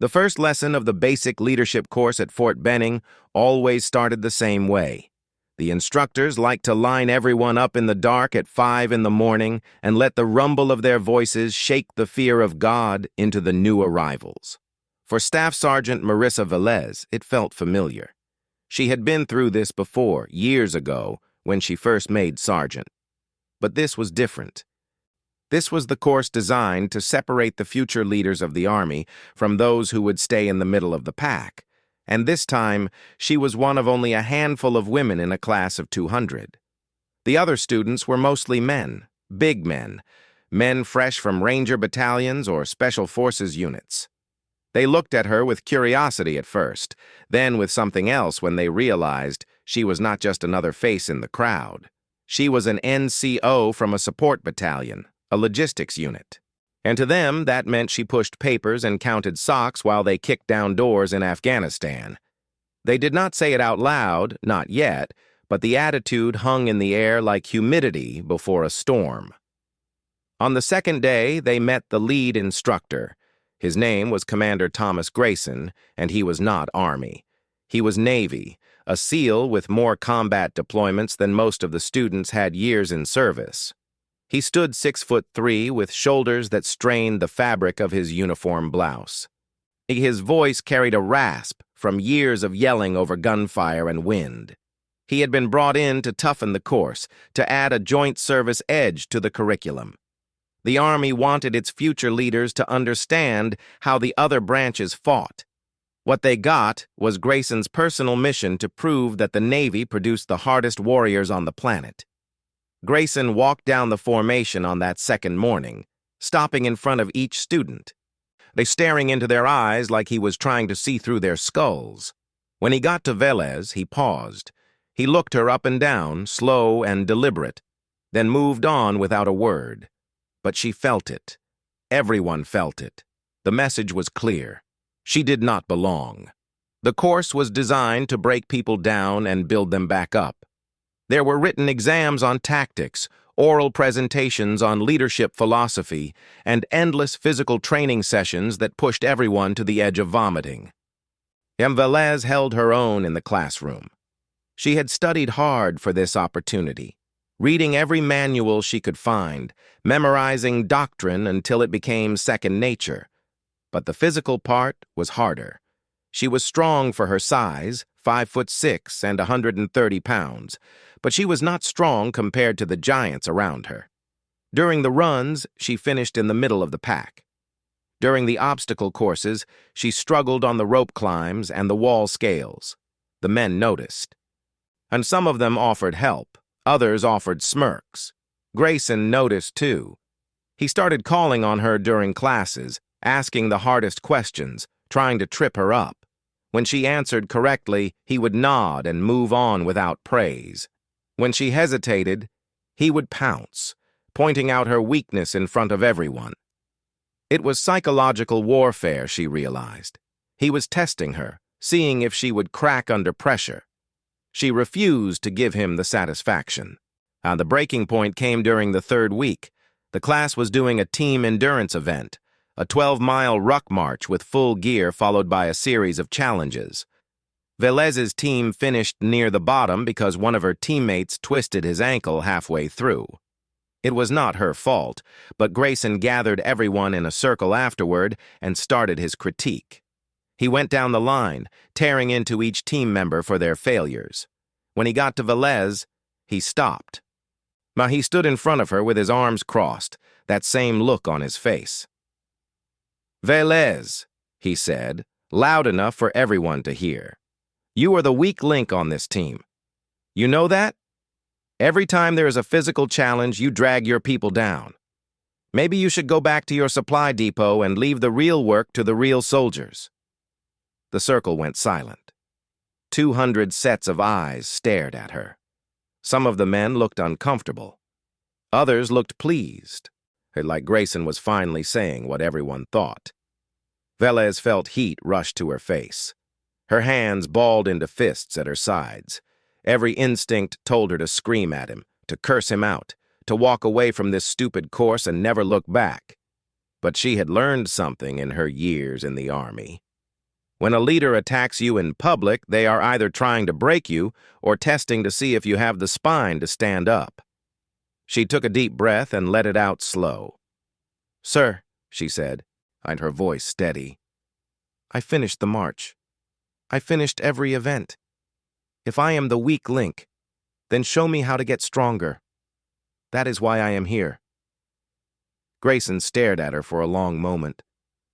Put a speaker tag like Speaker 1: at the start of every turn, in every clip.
Speaker 1: The first lesson of the basic leadership course at Fort Benning always started the same way. The instructors liked to line everyone up in the dark at 5 in the morning and let the rumble of their voices shake the fear of God into the new arrivals. For Staff Sergeant Marissa Velez, it felt familiar. She had been through this before, years ago, when she first made sergeant. But this was different. This was the course designed to separate the future leaders of the Army from those who would stay in the middle of the pack. And this time, she was one of only a handful of women in a class of 200. The other students were mostly men, big men, men fresh from Ranger battalions or Special Forces units. They looked at her with curiosity at first, then with something else when they realized she was not just another face in the crowd. She was an NCO from a support battalion, a logistics unit. And to them, that meant she pushed papers and counted socks while they kicked down doors in Afghanistan. They did not say it out loud, not yet, but the attitude hung in the air like humidity before a storm. On the second day, they met the lead instructor. His name was Commander Thomas Grayson, and he was not Army. He was Navy, a SEAL with more combat deployments than most of the students had years in service. He stood 6'3" with shoulders that strained the fabric of his uniform blouse. His voice carried a rasp from years of yelling over gunfire and wind. He had been brought in to toughen the course, to add a joint service edge to the curriculum. The Army wanted its future leaders to understand how the other branches fought. What they got was Grayson's personal mission to prove that the Navy produced the hardest warriors on the planet. Grayson walked down the formation on that second morning, stopping in front of each student. They staring into their eyes like he was trying to see through their skulls. When he got to Velez, he paused. He looked her up and down, slow and deliberate, then moved on without a word. But she felt it. Everyone felt it. The message was clear. She did not belong. The course was designed to break people down and build them back up. There were written exams on tactics, oral presentations on leadership philosophy, and endless physical training sessions that pushed everyone to the edge of vomiting. Velez held her own in the classroom. She had studied hard for this opportunity, reading every manual she could find, memorizing doctrine until it became second nature. But the physical part was harder. She was strong for her size, 5'6" and 130 pounds, but she was not strong compared to the giants around her. During the runs, she finished in the middle of the pack. During the obstacle courses, she struggled on the rope climbs and the wall scales. The men noticed. And some of them offered help. Others offered smirks. Grayson noticed, too. He started calling on her during classes, asking the hardest questions, trying to trip her up. When she answered correctly, he would nod and move on without praise. When she hesitated, he would pounce, pointing out her weakness in front of everyone. It was psychological warfare, she realized. He was testing her, seeing if she would crack under pressure. She refused to give him the satisfaction. The breaking point came during the third week. The class was doing a team endurance event, a 12-mile ruck march with full gear followed by a series of challenges. Velez's team finished near the bottom because one of her teammates twisted his ankle halfway through. It was not her fault, but Grayson gathered everyone in a circle afterward and started his critique. He went down the line, tearing into each team member for their failures. When he got to Velez, he stopped. He stood in front of her with his arms crossed, that same look on his face. "Velez," he said, loud enough for everyone to hear. "You are the weak link on this team. You know that? Every time there is a physical challenge, you drag your people down. Maybe you should go back to your supply depot and leave the real work to the real soldiers." The circle went silent. 200 sets of eyes stared at her. Some of the men looked uncomfortable. Others looked pleased, like Grayson was finally saying what everyone thought. Velez felt heat rush to her face. Her hands balled into fists at her sides. Every instinct told her to scream at him, to curse him out, to walk away from this stupid course and never look back. But she had learned something in her years in the Army. When a leader attacks you in public, they are either trying to break you or testing to see if you have the spine to stand up. She took a deep breath and let it out slow. "Sir," she said, and her voice steady, "I finished the march. I finished every event. If I am the weak link, then show me how to get stronger. That is why I am here." Grayson stared at her for a long moment.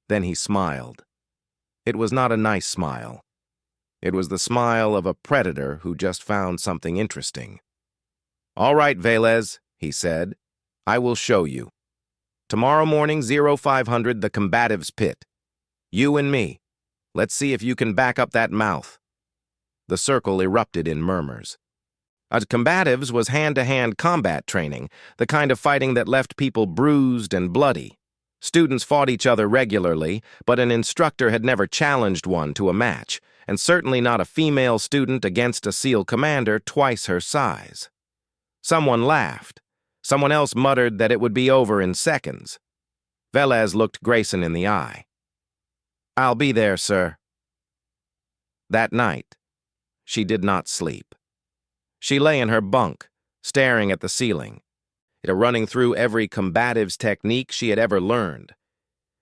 Speaker 1: Then he smiled. It was not a nice smile. It was the smile of a predator who just found something interesting. "All right, Velez," he said. "I will show you. Tomorrow morning, 0500, the Combatives pit. You and me. Let's see if you can back up that mouth." The circle erupted in murmurs. Combatives was hand-to-hand combat training, the kind of fighting that left people bruised and bloody. Students fought each other regularly, but an instructor had never challenged one to a match, and certainly not a female student against a SEAL commander twice her size. Someone laughed. Someone else muttered that it would be over in seconds. Velez looked Grayson in the eye. "I'll be there, sir." That night, she did not sleep. She lay in her bunk, staring at the ceiling, running through every combatives technique she had ever learned.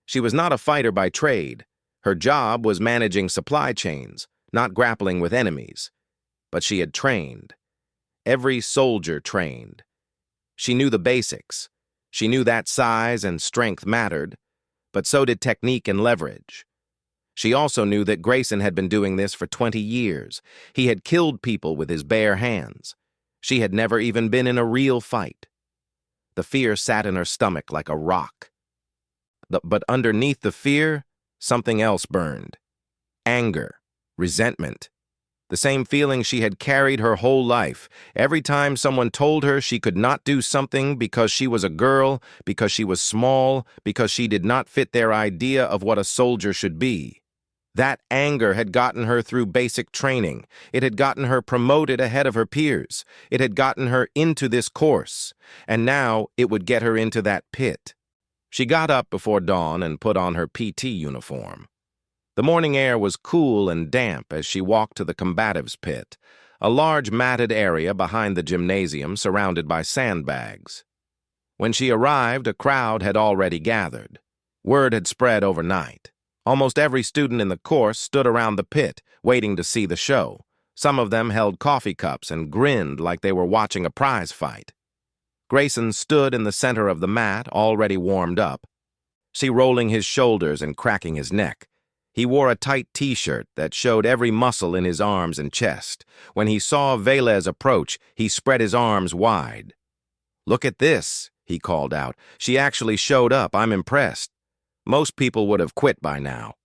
Speaker 1: She was not a fighter by trade. Her job was managing supply chains, not grappling with enemies. But she had trained. Every soldier trained. She knew the basics. She knew that size and strength mattered, but so did technique and leverage. She also knew that Grayson had been doing this for 20 years. He had killed people with his bare hands. She had never even been in a real fight. The fear sat in her stomach like a rock. But underneath the fear, something else burned. Anger, resentment. The same feeling she had carried her whole life. Every time someone told her she could not do something because she was a girl, because she was small, because she did not fit their idea of what a soldier should be. That anger had gotten her through basic training. It had gotten her promoted ahead of her peers. It had gotten her into this course. And now it would get her into that pit. She got up before dawn and put on her PT uniform. The morning air was cool and damp as she walked to the combatives pit, a large matted area behind the gymnasium surrounded by sandbags. When she arrived, a crowd had already gathered. Word had spread overnight. Almost every student in the course stood around the pit, waiting to see the show. Some of them held coffee cups and grinned like they were watching a prize fight. Grayson stood in the center of the mat, already warmed up, rolling his shoulders and cracking his neck. He wore a tight T-shirt that showed every muscle in his arms and chest. When he saw Velez approach, he spread his arms wide. "Look at this," he called out. "She actually showed up. I'm impressed. Most people would have quit by now."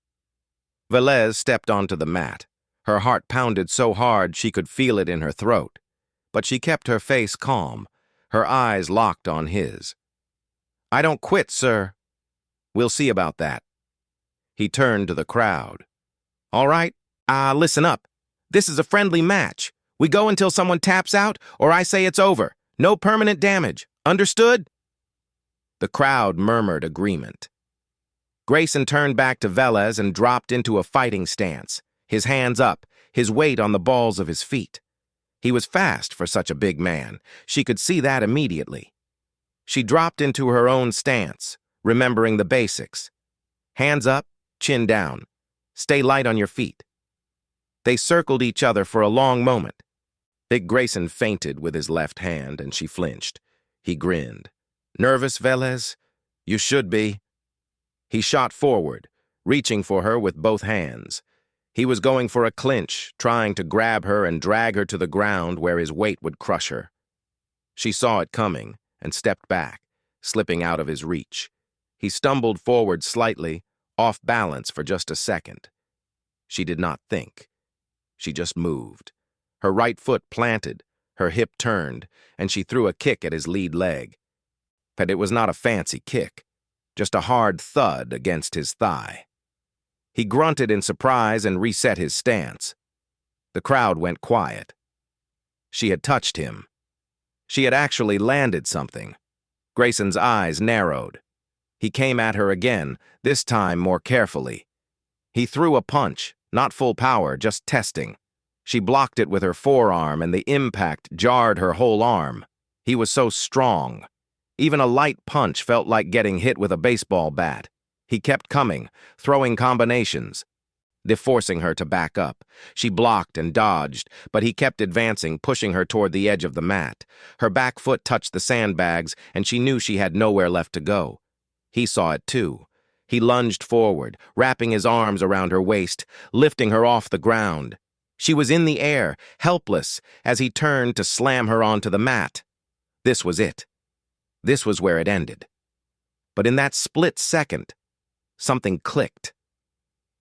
Speaker 1: Velez stepped onto the mat. Her heart pounded so hard she could feel it in her throat. But she kept her face calm, her eyes locked on his. "I don't quit, sir." "We'll see about that." He turned to the crowd. "All right, listen up. This is a friendly match. We go until someone taps out, or I say it's over. No permanent damage. Understood?" The crowd murmured agreement. Grayson turned back to Velez and dropped into a fighting stance, his hands up, his weight on the balls of his feet. He was fast for such a big man. She could see that immediately. She dropped into her own stance, remembering the basics. Hands up, chin down. Stay light on your feet. They circled each other for a long moment. Big Grayson feinted with his left hand, and she flinched. He grinned. "Nervous, Velez? You should be." He shot forward, reaching for her with both hands. He was going for a clinch, trying to grab her and drag her to the ground where his weight would crush her. She saw it coming and stepped back, slipping out of his reach. He stumbled forward slightly, off balance for just a second. She did not think. She just moved. Her right foot planted, her hip turned, and she threw a kick at his lead leg. But it was not a fancy kick, just a hard thud against his thigh. He grunted in surprise and reset his stance. The crowd went quiet. She had touched him. She had actually landed something. Grayson's eyes narrowed. He came at her again, this time more carefully. He threw a punch, Not full power, just testing. She blocked it with her forearm, and the impact jarred her whole arm. He was so strong. Even a light punch felt like getting hit with a baseball bat. He kept coming, throwing combinations, forcing her to back up. She blocked and dodged, but he kept advancing, pushing her toward the edge of the mat. Her back foot touched the sandbags, and she knew she had nowhere left to go. He saw it too. He lunged forward, wrapping his arms around her waist, lifting her off the ground. She was in the air, helpless, as he turned to slam her onto the mat. This was it. This was where it ended. But in that split second, something clicked.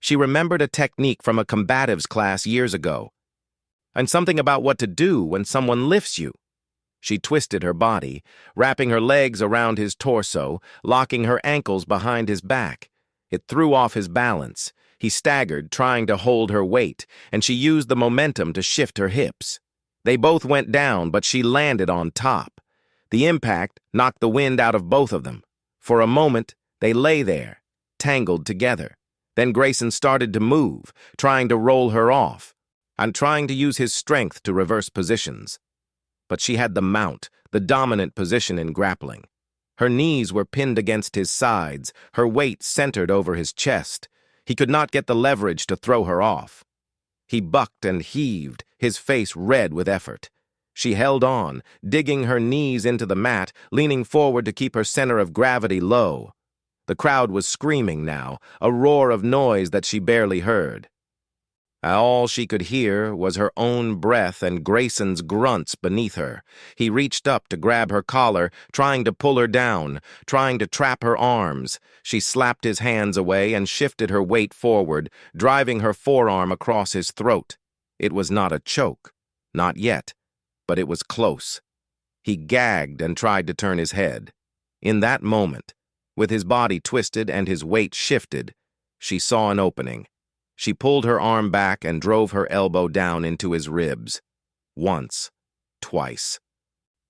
Speaker 1: She remembered a technique from a combatives class years ago, and something about what to do when someone lifts you. She twisted her body, wrapping her legs around his torso, locking her ankles behind his back. It threw off his balance. He staggered, trying to hold her weight, and she used the momentum to shift her hips. They both went down, but she landed on top. The impact knocked the wind out of both of them. For a moment, they lay there, tangled together. Then Grayson started to move, trying to roll her off, and trying to use his strength to reverse positions. But she had the mount, the dominant position in grappling. Her knees were pinned against his sides, her weight centered over his chest. He could not get the leverage to throw her off. He bucked and heaved, his face red with effort. She held on, digging her knees into the mat, leaning forward to keep her center of gravity low. The crowd was screaming now, a roar of noise that she barely heard. All she could hear was her own breath and Grayson's grunts beneath her. He reached up to grab her collar, trying to pull her down, trying to trap her arms. She slapped his hands away and shifted her weight forward, driving her forearm across his throat. It was not a choke, not yet, but it was close. He gagged and tried to turn his head. In that moment, with his body twisted and his weight shifted, she saw an opening. She pulled her arm back and drove her elbow down into his ribs. Once, twice.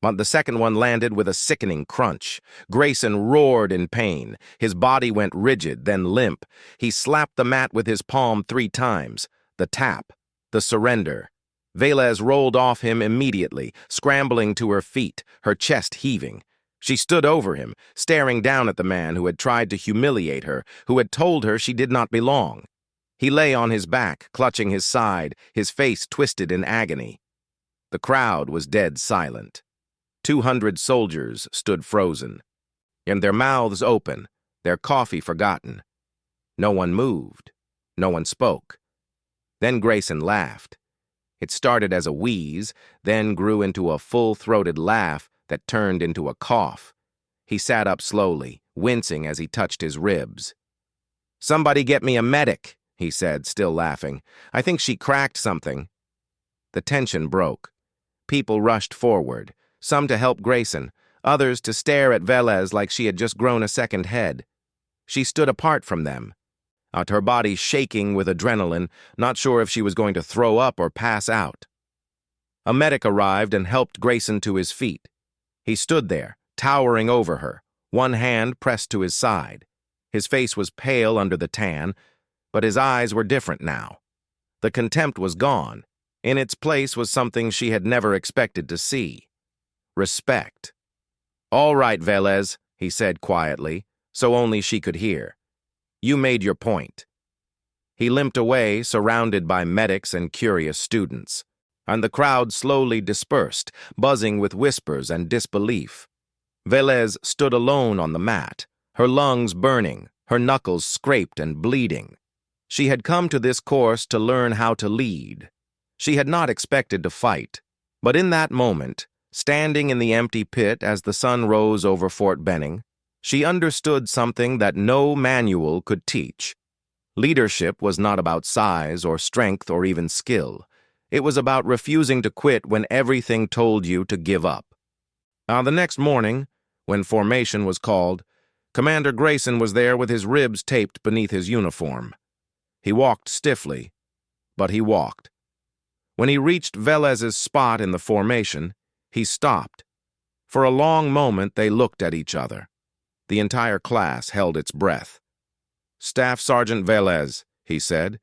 Speaker 1: But the second one landed with a sickening crunch. Grayson roared in pain. His body went rigid, then limp. He slapped the mat with his palm 3 times. The tap, the surrender. Velez rolled off him immediately, scrambling to her feet, her chest heaving. She stood over him, staring down at the man who had tried to humiliate her, who had told her she did not belong. He lay on his back, clutching his side, his face twisted in agony. The crowd was dead silent. 200 soldiers stood frozen, and their mouths open, their coffee forgotten. No one moved. No one spoke. Then Grayson laughed. It started as a wheeze, then grew into a full-throated laugh that turned into a cough. He sat up slowly, wincing as he touched his ribs. "Somebody get me a medic," he said, still laughing. "I think she cracked something." The tension broke. People rushed forward, some to help Grayson, others to stare at Velez like she had just grown a second head. She stood apart from them, her body shaking with adrenaline, not sure if she was going to throw up or pass out. A medic arrived and helped Grayson to his feet. He stood there, towering over her, one hand pressed to his side. His face was pale under the tan, but his eyes were different now. The contempt was gone. In its place was something she had never expected to see. Respect. "All right, Velez," he said quietly, so only she could hear. "You made your point." He limped away, surrounded by medics and curious students, and the crowd slowly dispersed, buzzing with whispers and disbelief. Velez stood alone on the mat, her lungs burning, her knuckles scraped and bleeding. She had come to this course to learn how to lead. She had not expected to fight, but in that moment, standing in the empty pit as the sun rose over Fort Benning, she understood something that no manual could teach. Leadership was not about size or strength or even skill. It was about refusing to quit when everything told you to give up. The next morning, when formation was called, Commander Grayson was there with his ribs taped beneath his uniform. He walked stiffly, but he walked. When he reached Velez's spot in the formation, he stopped. For a long moment they looked at each other. The entire class held its breath. "Staff Sergeant Velez," he said,